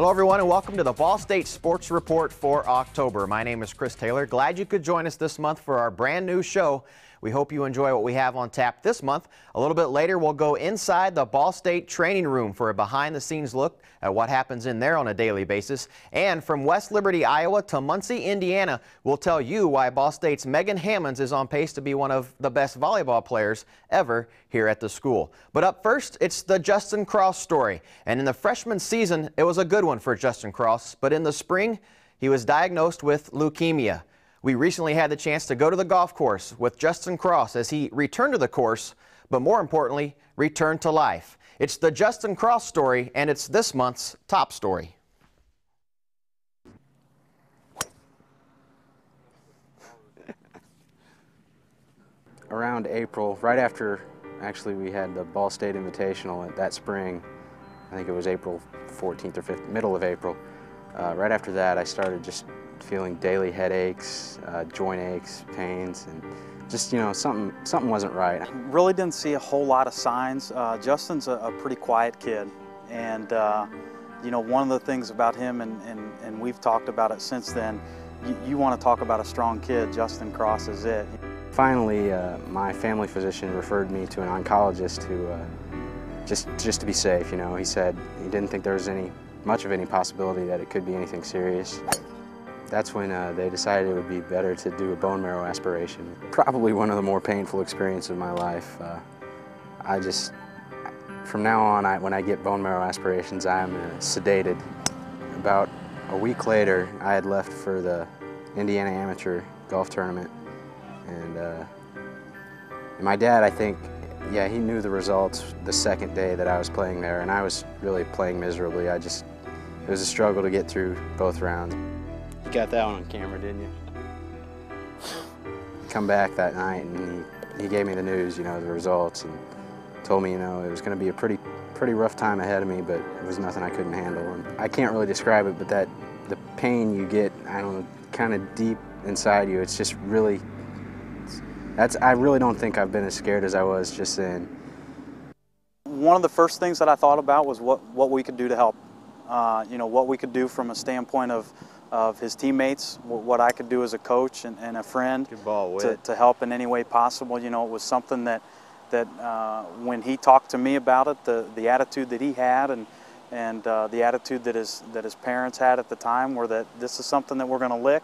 Hello everyone and welcome to the Ball State Sports Report for October. My name is Chris Taylor. Glad you could join us this month for our brand new show. We hope you enjoy what we have on tap this month. A little bit later we'll go inside the Ball State training room for a behind the scenes look at what happens in there on a daily basis. And from West Liberty, Iowa to Muncie, Indiana, we'll tell you why Ball State's Megan Hammonds is on pace to be one of the best volleyball players ever here at the school. But up first, it's the Justin Cross story. And in the freshman season, it was a good one for Justin Cross. But in the spring, he was diagnosed with leukemia. We recently had the chance to go to the golf course with Justin Cross as he returned to the course, but more importantly, returned to life. It's the Justin Cross story, and it's this month's top story. Around April, right after actually we had the Ball State Invitational that spring, I think it was April 14th or 15th, middle of April, right after that I started just feeling daily headaches, joint aches, pains, and just, you know, something wasn't right. Really didn't see a whole lot of signs. Justin's a pretty quiet kid, and you know, one of the things about him, and we've talked about it since then, you want to talk about a strong kid, Justin Cross is it. Finally, my family physician referred me to an oncologist who, just to be safe, you know, he said he didn't think there was much of any possibility that it could be anything serious. That's when they decided it would be better to do a bone marrow aspiration. Probably one of the more painful experiences of my life. From now on, when I get bone marrow aspirations, I'm sedated. About a week later, I had left for the Indiana Amateur Golf Tournament. And my dad, I think, yeah, he knew the results the second day that I was playing there, and I was really playing miserably. It was a struggle to get through both rounds. You got that one on camera, didn't you? Come back that night, and he gave me the news, you know, the results, and told me, you know, it was going to be a pretty rough time ahead of me, but it was nothing I couldn't handle. And I can't really describe it, but the pain you get, I don't know, kind of deep inside you, it's just really, I really don't think I've been as scared as I was just then. One of the first things that I thought about was what we could do to help. You know, what we could do from a standpoint of his teammates, what I could do as a coach and a friend to help in any way possible. You know, it was something that when he talked to me about it, the attitude that he had and the attitude that his parents had at the time were that this is something that we're going to lick.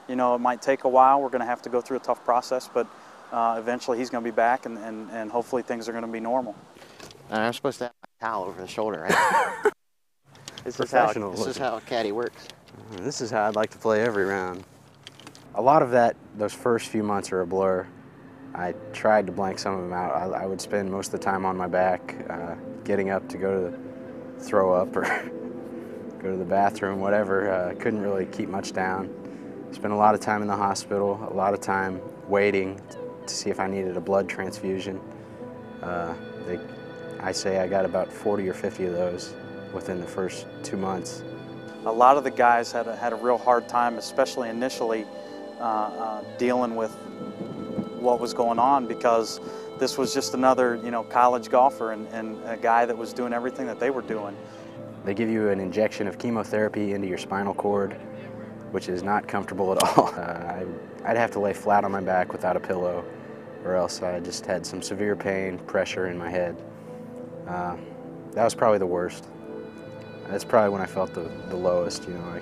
You know, it might take a while. We're going to have to go through a tough process, but eventually he's going to be back, and hopefully things are going to be a I'm supposed to have my towel over the shoulder, right? This is how a caddy works. This is how I'd like to play every round. A lot of those first few months are a blur. I tried to blank some of them out. I would spend most of the time on my back, getting up to go to throw up or go to the bathroom, whatever. Couldn't really keep much down. Spent a lot of time in the hospital, a lot of time waiting to see if I needed a blood transfusion. I say I got about 40 or 50 of those within the first 2 months. A lot of the guys had a real hard time, especially initially, dealing with what was going on, because this was just another, you know, college golfer and a guy that was doing everything that they were doing. They give you an injection of chemotherapy into your spinal cord, which is not comfortable at all. I'd have to lay flat on my back without a pillow, or else I just had some severe pain, pressure in my head. That was probably the worst. That's probably when I felt the lowest, you know.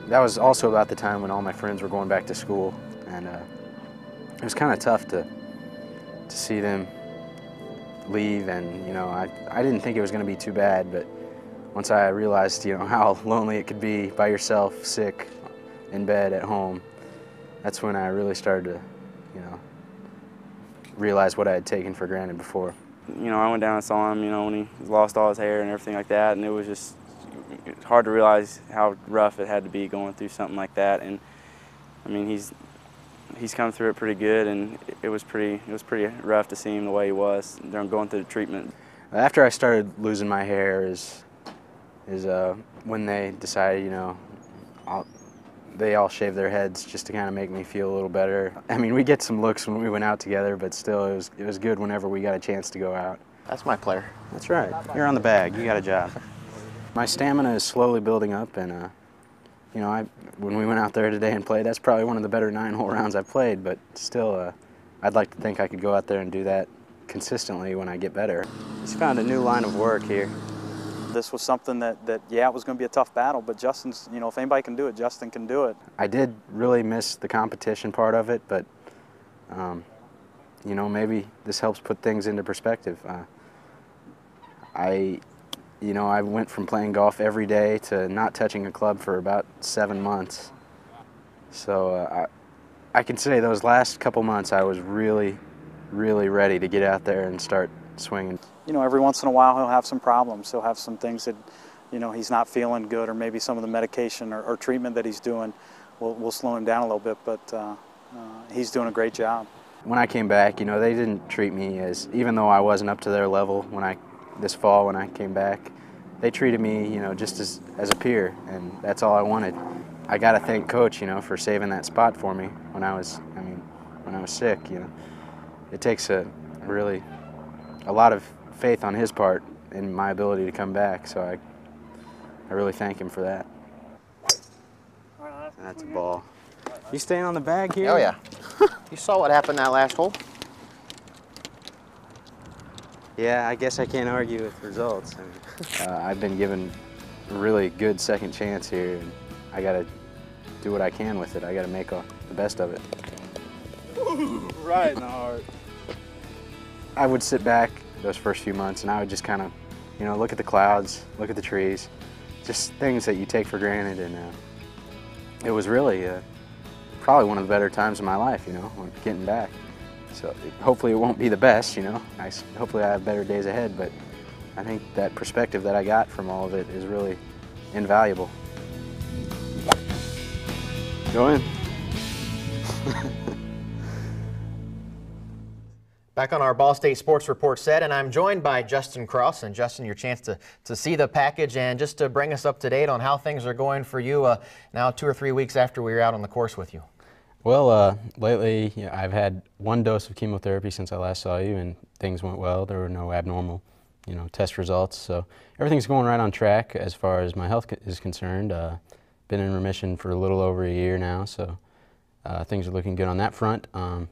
That was also about the time when all my friends were going back to school, and it was kind of tough to see them leave, and, you know, I didn't think it was going to be too bad, but once I realized, you know, how lonely it could be by yourself, sick, in bed at home, that's when I really started to, you know, realize what I had taken for granted before. You know, I went down and saw him, you know, when he lost all his hair and everything like that, and it was just hard to realize how rough it had to be going through something like that. And I mean, he's come through it pretty good, and it was pretty rough to see him the way he was during going through the treatment. After I started losing my hair is when they decided, you know, they all shaved their heads just to kind of make me feel a little better. I mean, we get some looks when we went out together, but still, it was good whenever we got a chance to go out. That's my player. That's right. You're on the bag. You got a job. My stamina is slowly building up, and you know, when we went out there today and played, that's probably one of the better 9-hole rounds I've played, but still, I'd like to think I could go out there and do that consistently when I get better. He's found a new line of work here. This was something that yeah, it was going to be a tough battle, but Justin's, you know, if anybody can do it, Justin can do it. I did really miss the competition part of it, but, you know, maybe this helps put things into perspective. You know, I went from playing golf every day to not touching a club for about 7 months. So I can say those last couple months I was really, really ready to get out there and start swinging. You know, every once in a while he'll have some problems. He'll have some things that, you know, he's not feeling good, or maybe some of the medication or treatment that he's doing will slow him down a little bit, but he's doing a great job. When I came back, you know, they didn't treat me as, even though I wasn't up to their level this fall when I came back, they treated me, you know, just as a peer, and that's all I wanted. I got to thank Coach, you know, for saving that spot for me when I was sick, you know. It takes a lot of faith on his part in my ability to come back, so I really thank him for that. That's a ball. You staying on the bag here? Oh yeah. You saw what happened that last hole? Yeah, I guess I can't argue with results. I've been given a really good second chance here, and I got to do what I can with it. I got to make the best of it. Ooh, right in the heart. I would sit back those first few months, and I would just kind of, you know, look at the clouds, look at the trees, just things that you take for granted, and it was really probably one of the better times of my life, you know, getting back. So hopefully it won't be the best, you know. Hopefully I have better days ahead, but I think that perspective that I got from all of it is really invaluable. Go in. Back on our Ball State Sports Report set, and I'm joined by Justin Cross. And Justin, your chance to see the package and just to bring us up to date on how things are going for you now 2 or 3 weeks after we were out on the course with you. Well, lately I've had 1 dose of chemotherapy since I last saw you, and things went well. There were no abnormal, you know, test results, so everything's going right on track as far as my health is concerned. Been in remission for a little over a year now, so things are looking good on that front.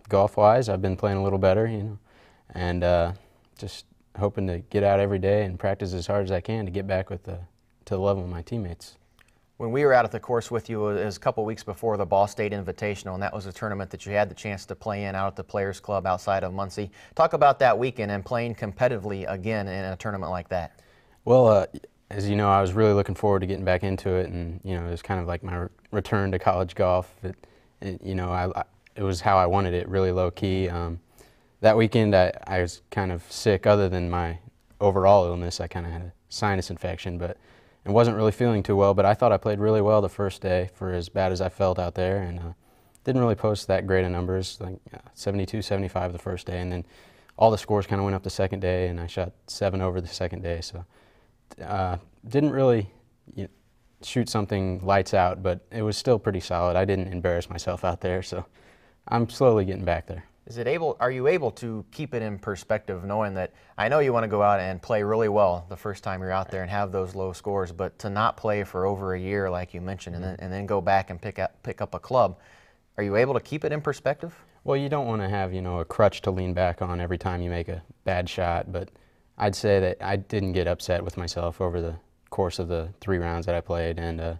Golf-wise, I've been playing a little better, you know, and just hoping to get out every day and practice as hard as I can to get back to the level of my teammates. When we were out at the course with you, it was a couple weeks before the Ball State Invitational, and that was a tournament that you had the chance to play in out at the Players Club outside of Muncie. Talk about that weekend and playing competitively again in a tournament like that. Well, as you know, I was really looking forward to getting back into it, and you know, it was kind of like my return to college golf. You know, it was how I wanted it, really low key. That weekend, I was kind of sick. Other than my overall illness, I kind of had a sinus infection, but and wasn't really feeling too well. But I thought I played really well the first day for as bad as I felt out there, and didn't really post that great of numbers, like 72, 75 the first day, and then all the scores kind of went up the second day, and I shot 7 over the second day. So didn't really shoot something lights out, but it was still pretty solid. I didn't embarrass myself out there, so I'm slowly getting back there. Are you able to keep it in perspective, knowing that I know you want to go out and play really well the first time you're out there and have those low scores, but to not play for over a year, like you mentioned, and then go back and pick up a club, are you able to keep it in perspective? Well, you don't want to have, you know, a crutch to lean back on every time you make a bad shot, but I'd say that I didn't get upset with myself over the course of the 3 rounds that I played, and